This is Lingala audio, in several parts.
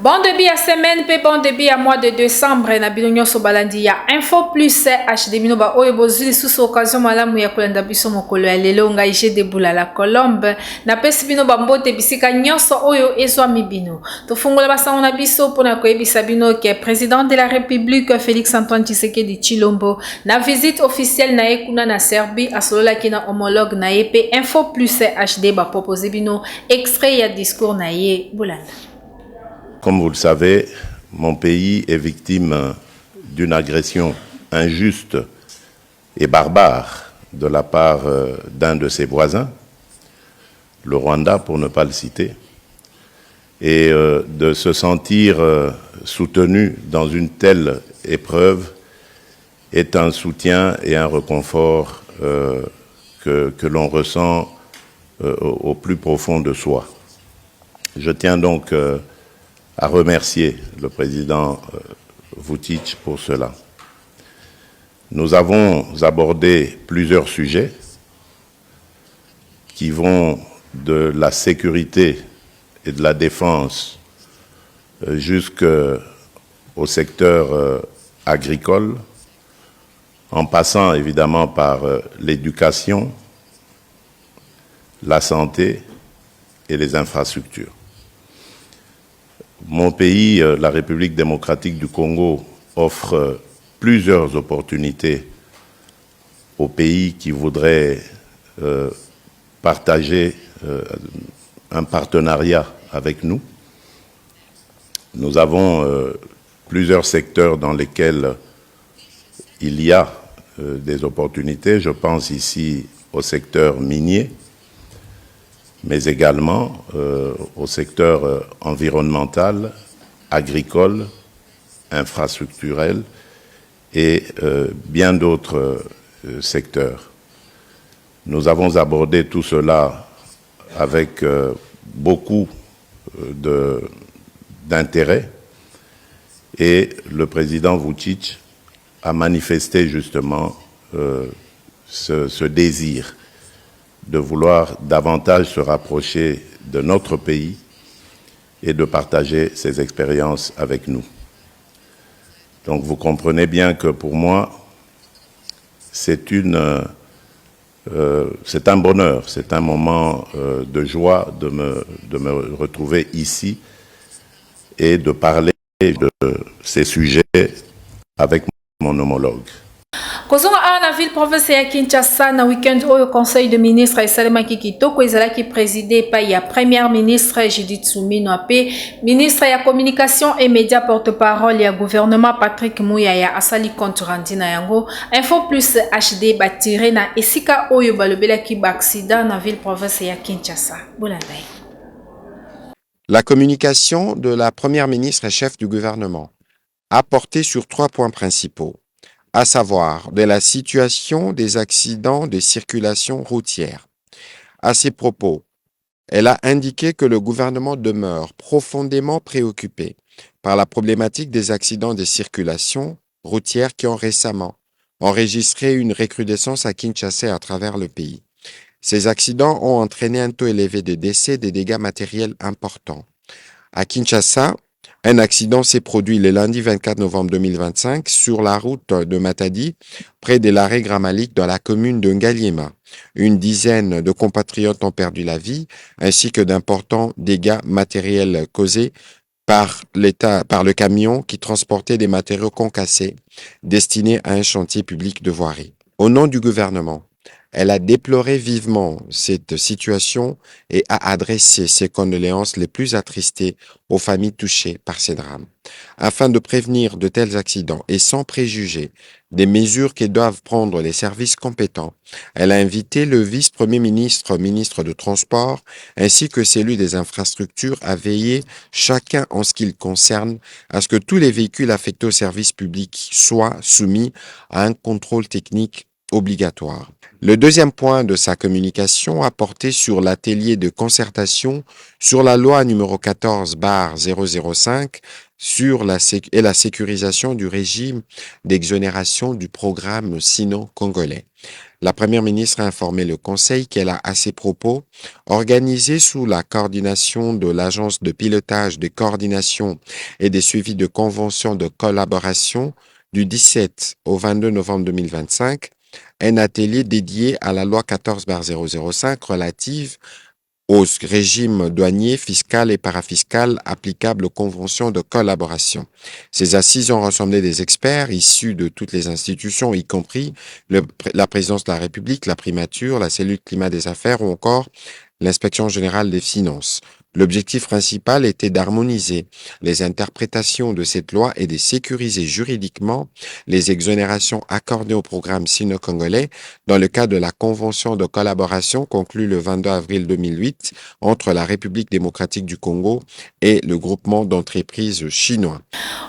Bon début à semaine, pe bon début à mois de décembre, na bilonyo so balandi ya Info Plus HD Minoba oyo bozuli sous occasion malamu ya kolanda biso mokolo ya lelo ngai je debula la Colombe na pesi bino bambote bisika nyonso oyo ezwa mibino. Tofungola basango na biso pona koyebisa bino ke président de la République Félix Antoine Tshisekedi Tshilombo na visite officielle na ekuna na Serbie asolola ki na homologue na ye Info Plus HD ba proposer bino extrait ya discours na ye bulanda. Comme vous le savez, mon pays est victime d'une agression injuste et barbare de la part d'un de ses voisins, le Rwanda pour ne pas le citer, et de se sentir soutenu dans une telle épreuve est un soutien et un réconfort que l'on ressent au plus profond de soi. Je tiens donc à remercier le président Vučić pour cela. Nous avons abordé plusieurs sujets qui vont de la sécurité et de la défense jusqu'au secteur agricole, en passant évidemment par l'éducation, la santé et les infrastructures. Mon pays, la République démocratique du Congo, offre plusieurs opportunités aux pays qui voudraient partager un partenariat avec nous. Nous avons plusieurs secteurs dans lesquels il y a des opportunités. Je pense ici au secteur minier, mais également au secteur environnemental, agricole, infrastructurel et bien d'autres secteurs. Nous avons abordé tout cela avec beaucoup d'intérêt et le président Vučić a manifesté justement ce désir de vouloir davantage se rapprocher de notre pays et de partager ses expériences avec nous. Donc vous comprenez bien que pour moi, c'est un bonheur, c'est un moment de joie de me retrouver ici et de parler de ces sujets avec mon homologue. Kozonga a na ville province ya Kinshasa na weekend oyo conseil de ministre esalemaki kitoko ezalaki présidé pa ya première ministre Judith Suminwa pe ministre ya communication et médias porte-parole ya gouvernement Patrick Muyaya asali compte rendu na yango. Info Plus HD batiré na esika oyo balobelaki ba accident na ville province ya Kinshasa. Bolandai. La communication de la première ministre et chef du gouvernement a porté sur 3 points principaux, à savoir de la situation des accidents de circulation routière. À ces propos, elle a indiqué que le gouvernement demeure profondément préoccupé par la problématique des accidents de circulation routière qui ont récemment enregistré une recrudescence à Kinshasa et à travers le pays. Ces accidents ont entraîné un taux élevé de décès et des dégâts matériels importants. À Kinshasa, un accident s'est produit le lundi 24 novembre 2025 sur la route de Matadi, près de l'arrêt Gramalik dans la commune de Ngaliema. Une dizaine de compatriotes ont perdu la vie, ainsi que d'importants dégâts matériels causés par le camion qui transportait des matériaux concassés destinés à un chantier public de voirie. Au nom du gouvernement, elle a déploré vivement cette situation et a adressé ses condoléances les plus attristées aux familles touchées par ces drames. Afin de prévenir de tels accidents et sans préjuger des mesures que doivent prendre les services compétents, elle a invité le vice-premier ministre, ministre de Transport, ainsi que celui des infrastructures à veiller chacun en ce qui le concerne à ce que tous les véhicules affectés au service public soient soumis à un contrôle technique obligatoire. Le deuxième point de sa communication a porté sur l'atelier de concertation sur la loi numéro 14/005 sur la sécurisation du régime d'exonération du programme sino-congolais. La Première ministre a informé le Conseil qu'elle a, à ses propos, organisé sous la coordination de l'Agence de pilotage, de coordination et des suivis de conventions de collaboration du 17 au 22 novembre 2025, un atelier dédié à la loi 14/005 relative au régime douanier, fiscal et parafiscal applicable aux conventions de collaboration. Ces assises ont rassemblé des experts issus de toutes les institutions, y compris la présidence de la République, la primature, la cellule climat des affaires ou encore l'inspection générale des finances. L'objectif principal était d'harmoniser les interprétations de cette loi et de sécuriser juridiquement les exonérations accordées au programme sino-congolais dans le cadre de la convention de collaboration conclue le 22 avril 2008 entre la République démocratique du Congo et le groupement d'entreprises chinois.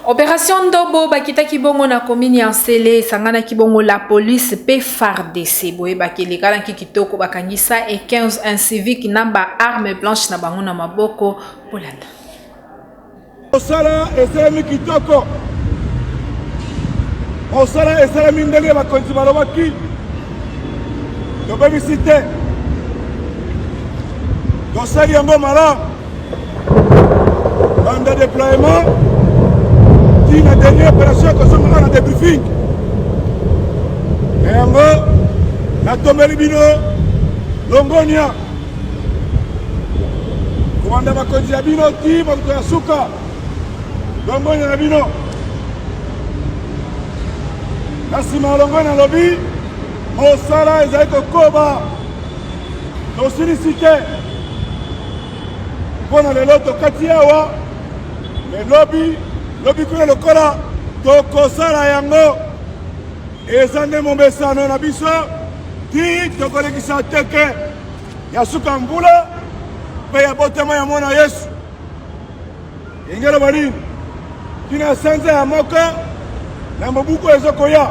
Opération Ndobo bakita kibongo na komini Ansele sangana kibongo la police pe FARDC boye bakelekala kitoko bakangisa et 15 inciviques namba arme blanche na bango na maboko polanda. Osala esalami kitoko. Osala esalami ndenge bakonzi balobaki. Tobebisi te. Tosali yango malamu. Banda déploiement. La dernière opération que nous avons débriefing. Et en gros, la tombée bino, Longonia. Commandant Makonzi Abino, Tim, Yasuka. Longonia Bino. La Sima Longonia Lobby, Mosala, Ezaïko Koba. Nos sollicité. Pour les lots Katiawa, les lobbies. Lobi kuna lokola tokosala yango ezande mombesano na biso ti tokolekisa teke ya suka mbula pe ya botema ya mwana Yesu engelo bali tina sanza ya moka na mobuko ezokoya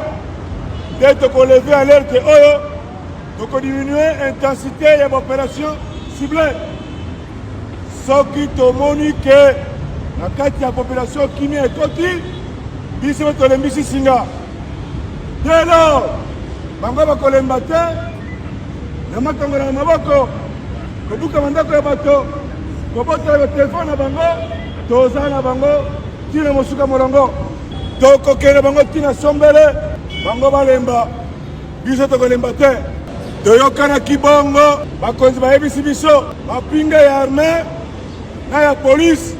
nde tokoleve alerte oyo tokodiminuer intensité ya opération ciblée soki tomoni ke na kati ya population kimia ekoti biso tolembisi singa lelo bango bakolemba te na makango na maboko kobuka bandako ya bato kobotela batelefone na bango toza na bango tina mosuka molongo tokokende bango tina sombele bango balemba biso tokolemba te toyokanaki bongo bakonzi bayebisi biso bapinga ya arme na ya polise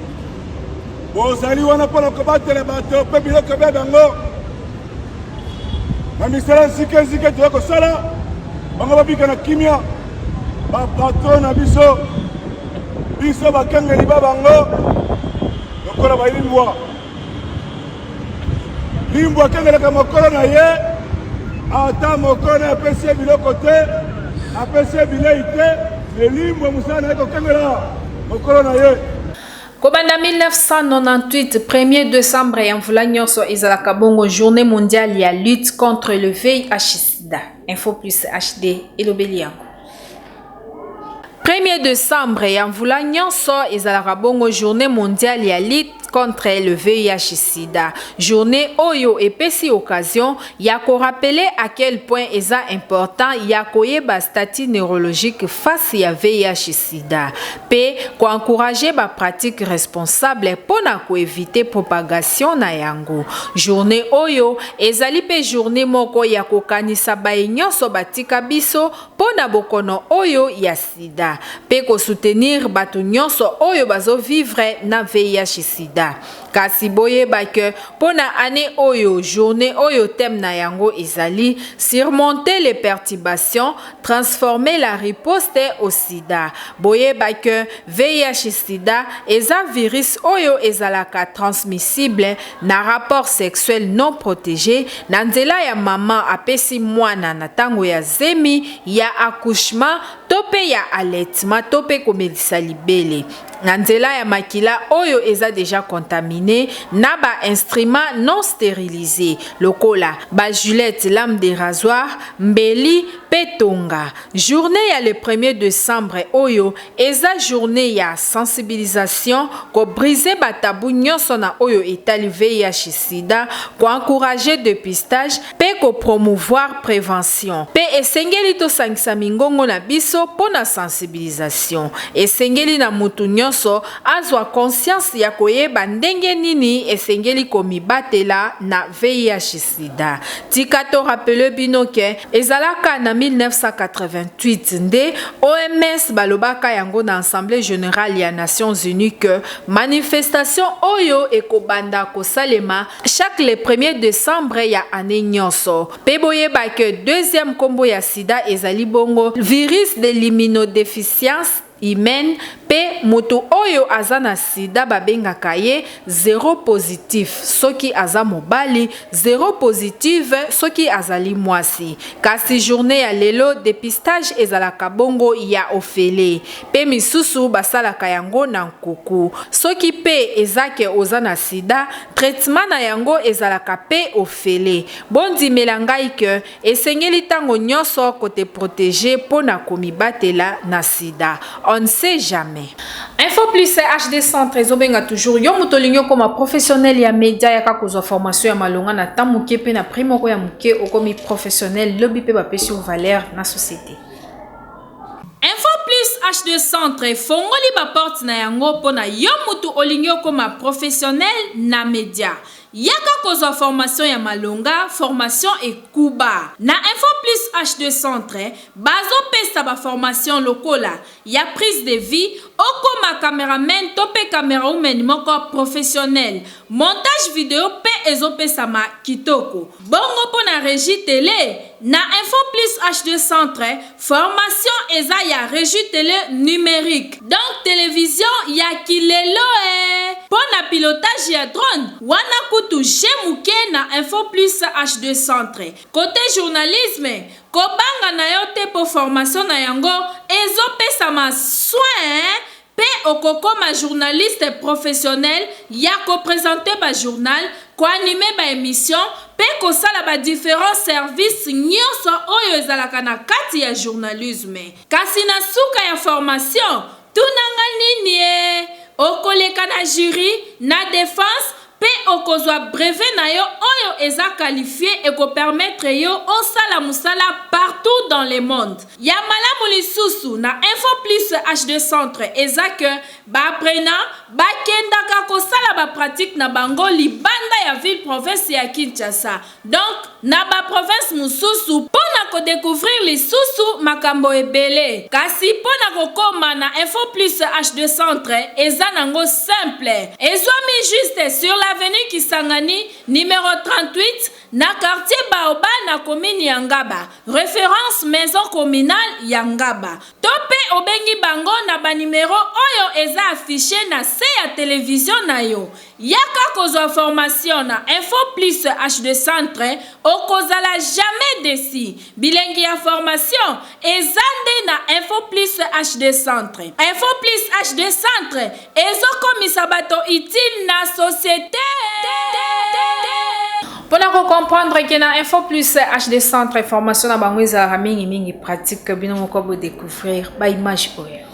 bozali wana mpona kobatela bato mpe biloko bya bango na misala nzike toya kosala bango babika na kimia bapatron na biso bakengeli ba bango lokola balimbwa limbwa akengelaka mokolo na ye ata mokolo na apesi ye biloko te apesi ye bilei te elimbwa mosala na ye kokengela mokolo na ye. Kobanda 1998, 1er décembre ya mvula nyonso ezalaka bongo journée mondiale ya lutte contre le VIH/SIDA. Info plus HD elobeli yango. 1er décembre ya mvula nyonso ezalaka bongo journée mondiale ya lutte contre le VIH/SIDA. Journée Oyo epesi occasion ya ko rappeler à quel point est important ya koyeba statut neurologique face ya VIH/SIDA. Pe ko encourager ba pratique responsable pona ko éviter propagation na yango. Journée Oyo ezali pe journée moko ya ko kanisa ba nyonso batika biso pona bokono oyo ya sida. Pe ko soutenir bato nyonso oyo bazo vivre na VIH/SIDA. Kasi boye bake pona année oyo journée oyo thème na yango ezali surmonter les perturbations, transformer la riposte au sida. Boye bake VIH/SIDA eza virus oyo ezalaka transmissible na rapport sexuel non protégé na nzela ya mama apesi mwana na tango ya zemi ya accouchement tope ya allaitement tope komelisa libele. Na nzela ya makila oyo eza déjà contaminé na ba instrument non stérilisé lokola ba Julette lame de rasoir mbeli Petonga. Journée ya le 1er décembre oyo eza journée ya sensibilisation ko briser batabu nyonso na oyo etali VIH sida, ko encourager dépistage pe ko promouvoir prévention. Pe esengeli to sangisa mingongo na biso pona sensibilisation. Esengeli na mutu nyonso azwa conscience ya koyeba ndenge nini esengeli komibatela na VIH sida. Tika to rappele bino ke ezalaka na 1988 nde OMS balobaka yango na Assemblée Générale ya Nations Unies que manifestation oyo ekobanda kosalema chaque le 1er décembre ya année nyonso. Pe boyeba ke deuxième kombo ya sida ezali bongo virus de l'immunodéficience humaine pe moto oyo azana sida babengaka ye zéro positif soki aza mobali, zéro positive soki azali mwasi. Kasi journée ya lelo dépistage ezalaka bongo ya ofele pe misusu basalaka yango na nkuku. Soki pe ezake ozana sida, traitement na yango ezalaka pe ofele. Bondimela ngai ke esengeli tango nyonso kote protéger pona komibatela na sida. On ne sait jamais. Info plus HD Centre ezobenga toujours yo mutolinyo koma professionnel ya média ya kakozwa formation ya malonga na tamuke pe na primo ko ya muke okomi professionnel lobby pe bapesi valeur na société. Info plus HD Centre fongoli ba porte na yango pona yo mutu olinyo koma professionnel na média. Yaka kozwa formation ya malonga, formation ekuba. Na Info plus HD Centre, bazo pesa ba formation lokola, ya prise de vie, okoma cameraman tope camera woman moko professionnel. Montage vidéo pe ezo pesa ma kitoko. Bongo po na régie télé, na Info plus HD Centre, formation eza ya régie télé numérique. Donc télévision ya kilelo Po na pilotage ya drone, wana kutu jemuke na Info plus HD Centre. Côté journalisme, kobanga na yo te po formation na yango, ezo pesa ma soin, pe okokoma journaliste professionnel, ya ko présenter ba journal, ko animer ba émission, pe ko sala ba différents services nyonso oyo ezalaka na kati ya journalisme. Kasi na suka ya formation, tunanga nini okoleka na jury, na défense, pe okozwa brevet na yo oyo eza qualifié et ko permettre yo osala musala partout dans le monde. Ya malamu lisusu na Info plus HD Centre eza que ba apprenant ba kendaka ko sala ba pratique na bango libanda ya ville province ya Kinshasa. Donc na ba province mususu pona ko découvrir lisusu makambo ebele. Kasi pona ko koma na Info plus HD Centre eza nango simple. Ezwami juste sur l'avenue Kisangani numéro 38 na quartier Baoba na commune Yangaba. Référence maison communale Yangaba. Tope obengi bango na ba numéro oyo eza affiché na se ya télévision na yo. Yaka kozwa formation na Info plus HD Centre okozala jamais déçu. Bilengi ya formation ezande na Info plus HD Centre. Info plus HD Centre ezokomisa bato utile na société. Pour comprendre que na Info plus HD Centre formation na bango ezalaka mingi pratique bino moko bo découvrir ba image oyo.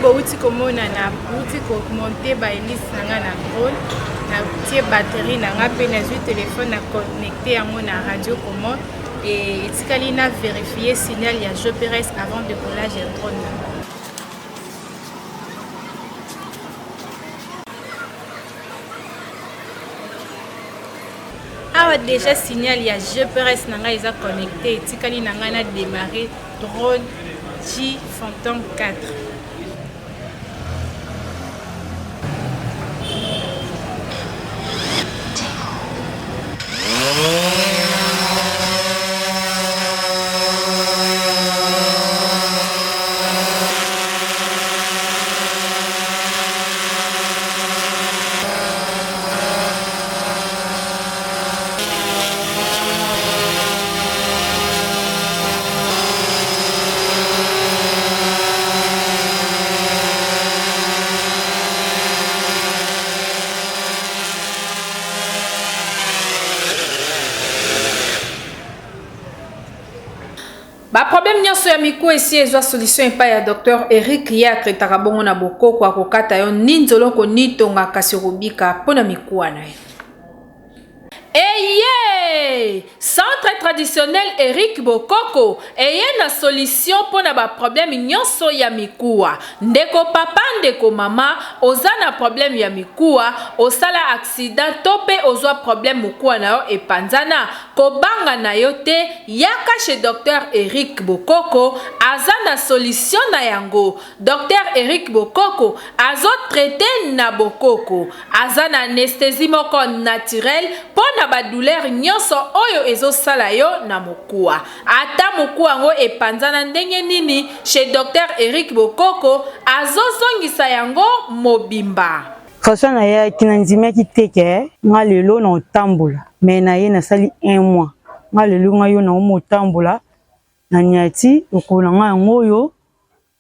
bauti komona na bauti komonte ba hélice nanga na drone na tie batterie nanga pe na zwi téléphone na connecté yango na radio commande et etikali na vérifier signal ya GPS avant décollage ya drone. Awa déjà signal ya GPS nanga eza connecté etikali nanga na démarrer drone J Phantom 4. Ba problème nyonso ya miku esi ezwa solution epai ya Dr Eric ye atretaka bongo na bokoko akokata yo ninzoloko nitonga kasi kobika mpona mikuwa na ye. Eye! Centre traditionnel Eric Bokoko eye na solution pona ba problème nyonso ya mikuwa. Ndeko papa ndeko mama oza na problème ya mikuwa, osala accident tope ozwa problème mikuwa na yo epanzana, kobanga na yo te yaka chez Dr Eric Bokoko aza na solution na yango. Dr Eric Bokoko azo traité na bokoko, aza na anesthésie moko naturelle pona ba douleur nyonso oyo ezosala yo na mokuwa. Ata mokuwa ngo epanzana ndenge nini chez Dr Eric Bokoko azozongisa yango mobimba. Façon na ya kinanzimia kiteke nga lelo na otambola mais na ye na sali 1 mois nga lelo nga yo na otambola na nyati okola nga ngoyo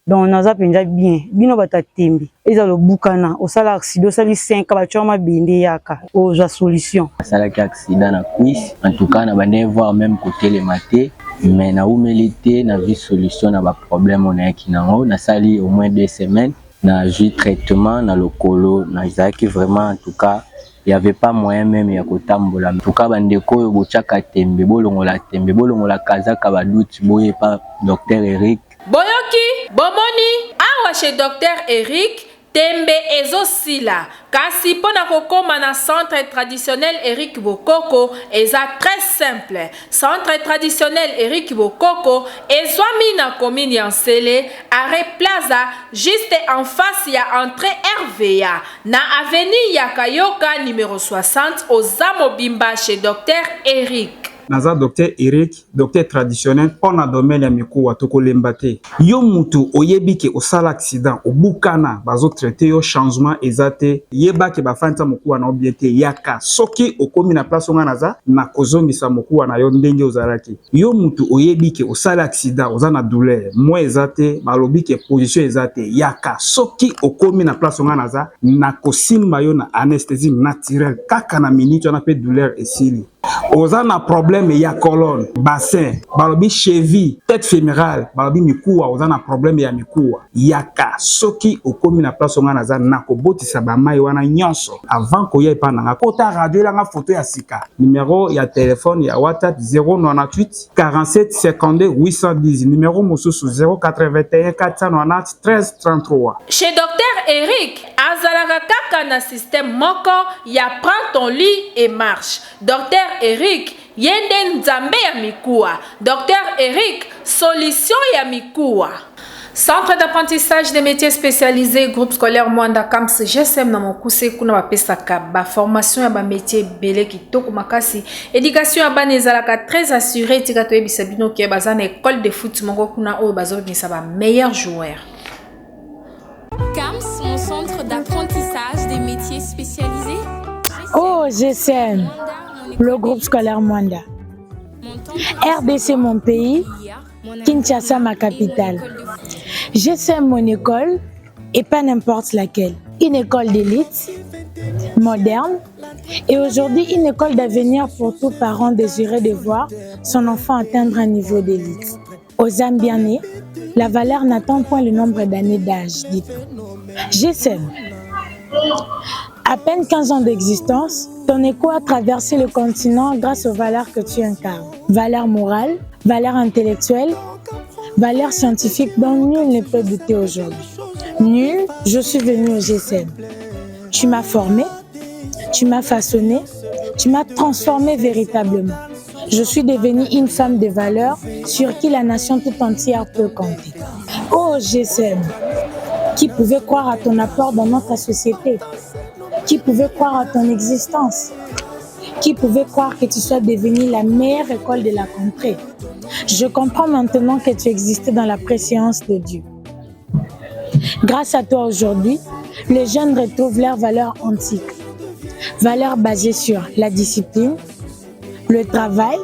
donc naza penza bien bino batatembi eza lobukana osala accident osali 5 bachoma bende yaka oza solution asala ki accident na cuisse en tout cas na bande voir même côté le maté mais na humilité na vie solution na ba problème on a ki nango na sali au moins 2 semaines na jus traitement na lokolo na izaki vraiment en tout cas il y avait pas moyen même ya kotambola en tout cas bandeko yo bochaka tembe bolongola kazaka ba doute boye pas Dr Eric Boyoki, bomoni, awa chez Dr Eric, tembe ezosila. Kasi pona kokoma na centre traditionnel Eric Bokoko, eza très simple. Centre traditionnel Eric Bokoko, ezwami na commune Yansele, arrêt plaza, juste en face ya entrée RVA. Na avenue Yakayoka numéro 60, Ozamo Bimba chez Dr Eric. Naza Dr Eric, docteur traditionnel on a domaine ya mikuwa tokolemba te. Yo mutu oyebi ke osala accident obukana bazo traiter yo changement ezate yeba ke bafanta mukuwa na obiete yaka soki okomi na place nga naza na kozongisa mukuwa na yo ndenge ozalaki. Yo mutu oyebi ke osala accident oza na douleur mo ezate balobi ke position ezate yaka soki okomi na place nga naza na kosimba yo na anesthésie naturelle kaka na minute on a pe douleur esili. Oza na problème ya colonne, bassin, balobi cheville, tête fémorale, balobi mikuwa, oza na problème ya mikuwa. Yaka soki okomi na place nga naza na kobotisa ba mai wana nyonso avant ko ye pa nanga kota radio la nga photo ya sika. Numéro ya téléphone ya WhatsApp 098 47 52 810, numéro mosusu 081 490 13 33. Chez Dr Eric, azalaka kaka na système moko ya prends ton lit et marche. Dr Eric, yende nzambe ya mikuwa. Dr Eric, solution ya mikuwa. Centre d'apprentissage des métiers spécialisés, groupe scolaire Mwanda Camps GSM na mokuse kuna bapesaka ba formation ya ba métier belé kitoko makasi. Éducation ya bana ezalaka très assurée tika to yebisa bino ke bazana école de foot moko kuna oyo bazobimisa ba meilleurs joueurs. CAMS, mon centre d'apprentissage des métiers spécialisés. Oh, GSM, le groupe scolaire Mwanda. RDC, mon pays. Kinshasa, ma capitale. GSM, mon école, et pas n'importe laquelle. Une école d'élite, moderne, et aujourd'hui une école d'avenir pour tout parent désireux de voir son enfant atteindre un niveau d'élite. aux âmes bien nées, la valeur n'attend point le nombre d'années d'âge, dit-on. GSM. À peine 15 ans d'existence, ton écho a traversé le continent grâce aux valeurs que tu incarnes. Valeurs morales, valeurs intellectuelles, valeurs scientifiques dont nul ne peut douter aujourd'hui. Nul, je suis venu au GSM. Tu m'as formé, tu m'as façonné, tu m'as transformé véritablement. Je suis devenue une femme de valeur sur qui la nation tout entière peut compter. Oh GSM, qui pouvait croire à ton apport dans notre société? Qui pouvait croire à ton existence? Qui pouvait croire que tu sois devenue la meilleure école de la contrée? Je comprends maintenant que tu existais dans la préscience de Dieu. Grâce à toi aujourd'hui, les jeunes retrouvent leurs valeurs antiques. Valeurs basées sur la discipline, le travail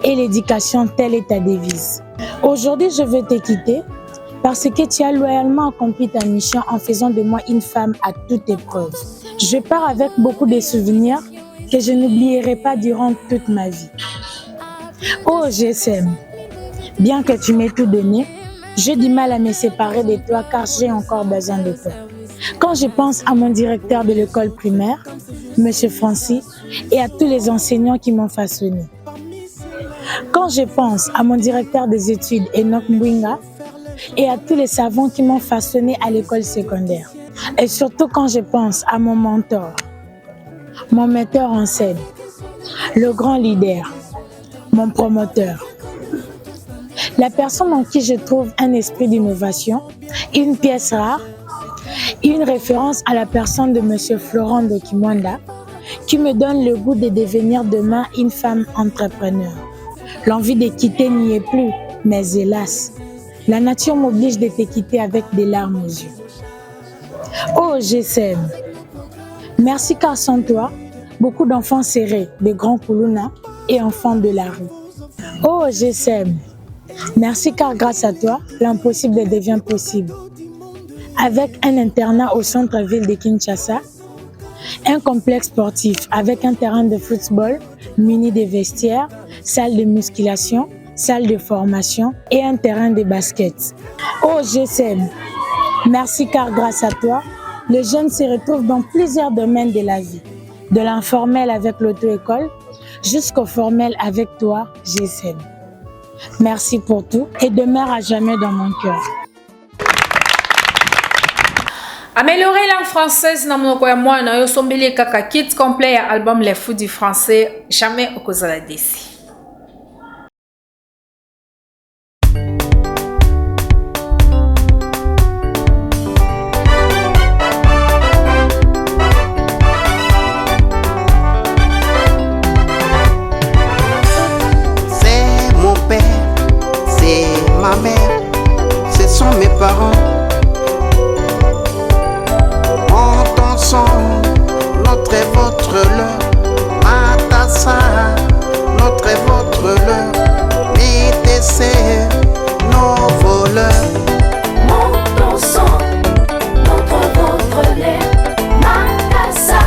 et l'éducation, telle est ta devise. Aujourd'hui, je veux te quitter parce que tu as loyalement accompli ta mission en faisant de moi une femme à toute épreuve. Je pars avec beaucoup de souvenirs que je n'oublierai pas durant toute ma vie. Oh GSM, bien que tu m'aies tout donné, j'ai du mal à me séparer de toi car j'ai encore besoin de toi. Quand je pense à mon directeur de l'école primaire, M. Francis, et à tous les enseignants qui m'ont façonné. Quand je pense à mon directeur des études, Enoch Mbwinga, et à tous les savants qui m'ont façonné à l'école secondaire. Et surtout quand je pense à mon mentor, mon metteur en scène, le grand leader, mon promoteur. La personne en qui je trouve un esprit d'innovation, une pièce rare, une référence à la personne de M. Florent Dokimwanda, qui me donne le goût de devenir demain une femme entrepreneur. L'envie de quitter n'y est plus, mais hélas, la nature m'oblige de te quitter avec des larmes aux yeux. Oh GSM, merci car sans toi, beaucoup d'enfants seraient des grands Koulouna et enfants de la rue. Oh GSM, merci car grâce à toi, l'impossible devient possible. Avec un internat au centre-ville de Kinshasa, un complexe sportif avec un terrain de football muni de vestiaires, salle de musculation, salle de formation et un terrain de basket. Oh GSM, merci car grâce à toi, les jeunes se retrouvent dans plusieurs domaines de la vie, de l'informel avec l'auto-école jusqu'au formel avec toi, GSM. Merci pour tout et demeure à jamais dans mon cœur. Améliorer langue française na monoko ya mwana yo sombeli kaka kit complet ya album Les Fous du Français, jamais okozala déci. C'est mon père, c'est ma mère, ce sont mes parents. Notre et votre leur, Matassa, notre et votre leur, Métessé, nos voleurs. Mon sang, notre votre l'air, Matassa,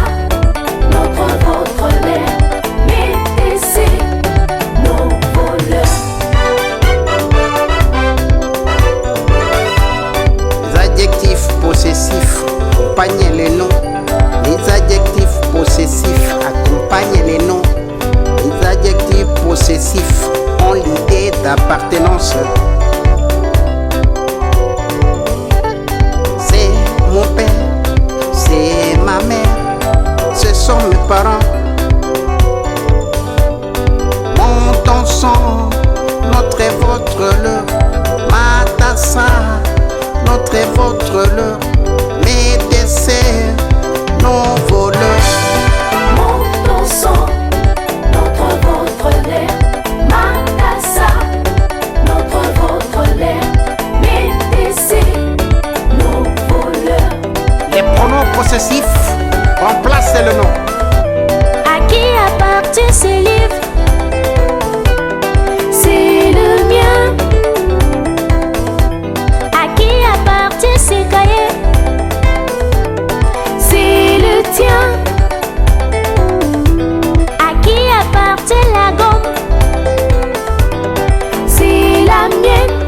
notre votre l'air, Métessé, nos voleurs. Les adjectifs possessifs accompagnent les noms. Les adjectifs possessifs accompagnent les noms. Les adjectifs possessifs ont l'idée d'appartenance. C'est mon père, c'est ma mère, ce sont mes parents. Mon sang, notre et votre leur, Matassa, notre et votre leur, Métessé, nos voleurs. Mon sang, notre votre l'air, Matassa, notre votre l'air, Métessé, nos voleurs. Les pronoms possessifs remplacent le nom. À qui appartient ce livre? C'est le mien. À qui appartient ces cahiers? Tiens, à qui appartient la gomme? C'est la mienne.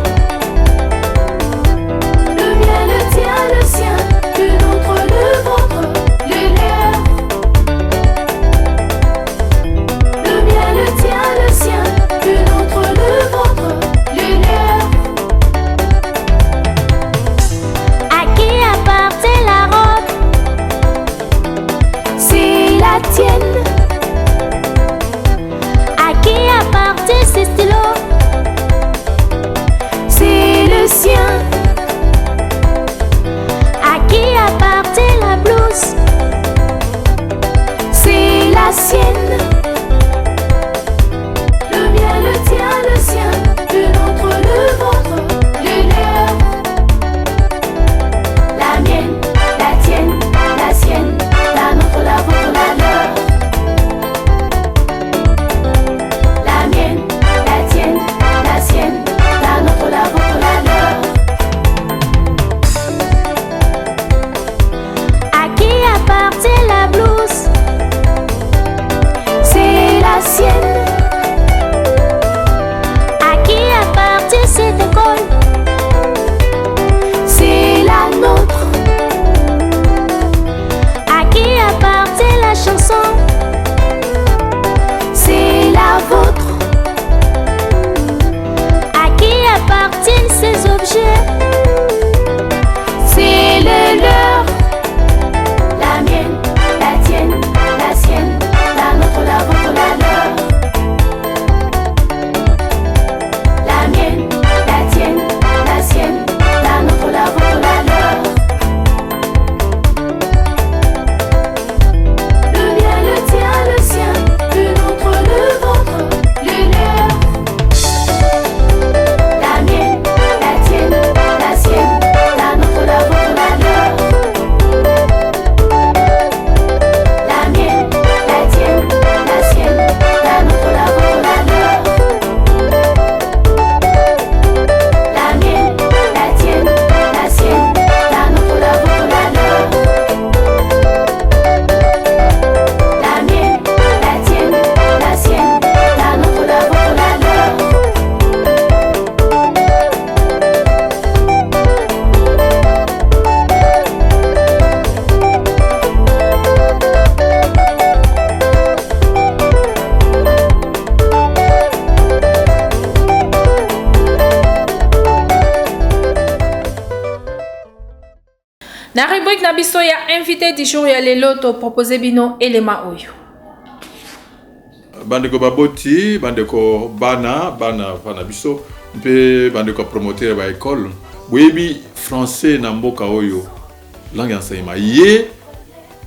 Na rubrique na biso ya invité du jour ya lelo to proposer bino elema oyo. Bandeko baboti, bandeko bana biso, mpe bandeko promoteur ba école. Boyebi français na mboka oyo langue enseignement. Ye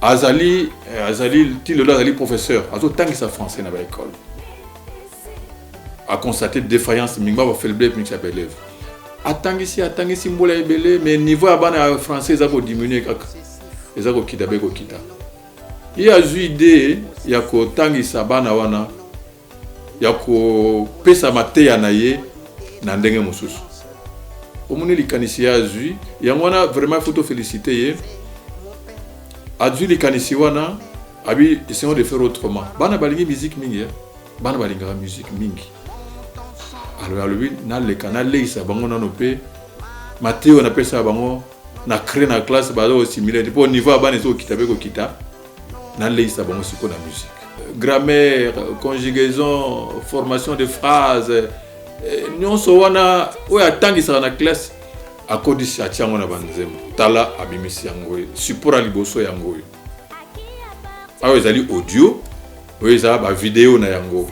azali tilo azali professeur, azo tangisa français na ba école. A constaté défaillance mingba ba faiblesse mix élève. Atangisi mbola ebele mais niveau ya bana français ezako diminuer kaka. Ezako kidabe ko kita. Il y a eu idée ya ko tangisa bana wana ya ko pesa mateya na ye na ndenge mosusu. Omoni likanisi ya azui yango wana vraiment faut féliciter ye. Azui likanisi wana abi essayons de faire autrement. Bana balingi musique mingi, bana balinga musique mingi. Alors lui na le canal leisa bango na nope Mathéo na pesa bango na créer na classe bazo similaire pour niveau bana zo kitabe ko kita. Na leisa bango siko na musique. Grammaire, conjugaison, formation de phrases. Nous wana oya tangisa na classe akodisi atiango na banzemo. Tala abimisi yango support liboso yango. Ayo ezali audio, oyo ezali ba vidéo na yango.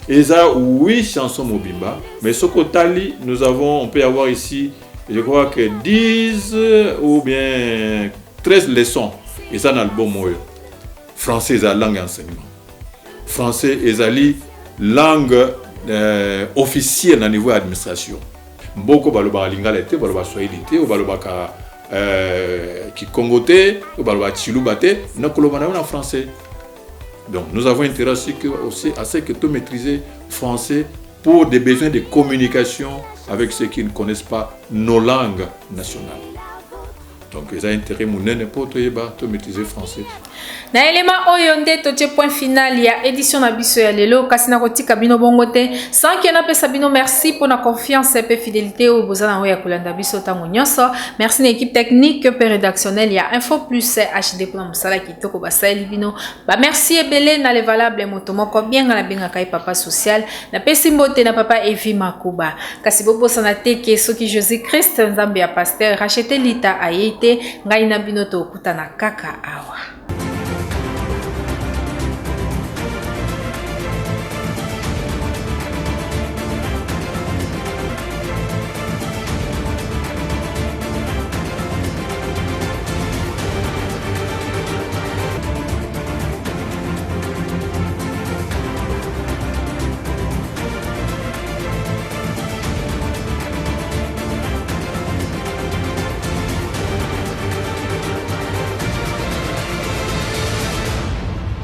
Eza 8 chansons mobimba, mais ce qu'au-tali, on peut avoir ici, je crois que 10 ou bien 13 leçons. Et ça, un album français, c'est la langue enseignement. Français, c'est langue officielle au niveau de l'administration. Beaucoup de lingala te, baloba swahili te, baloba ki congote, baloba chilubate, na kolobana en français. Donc nous avons intérêt aussi à ce que tu maîtrises français pour des besoins de communication avec ceux qui ne connaissent pas nos langues nationales. Donc ils ont intérêt pour te maîtriser français. Na elema oyo nde toje point final ya édition na biso ya lelo kasi na kotika bino bongo te sans que na pesa bino merci pour la confiance et fidélité au bozana ya kolanda biso tango nyonso. Merci na équipe technique et rédactionnelle ya Info Plus HD pour mosala kitoko basali bino ba merci ebele na le valable motomo ko bien na benga kai papa social na pesi mbote na papa Evi Makuba kasi bobo sana teke soki Jésus Christ nzambe ya pasteur racheter lita ayete ngai na bino to kutana kaka awa.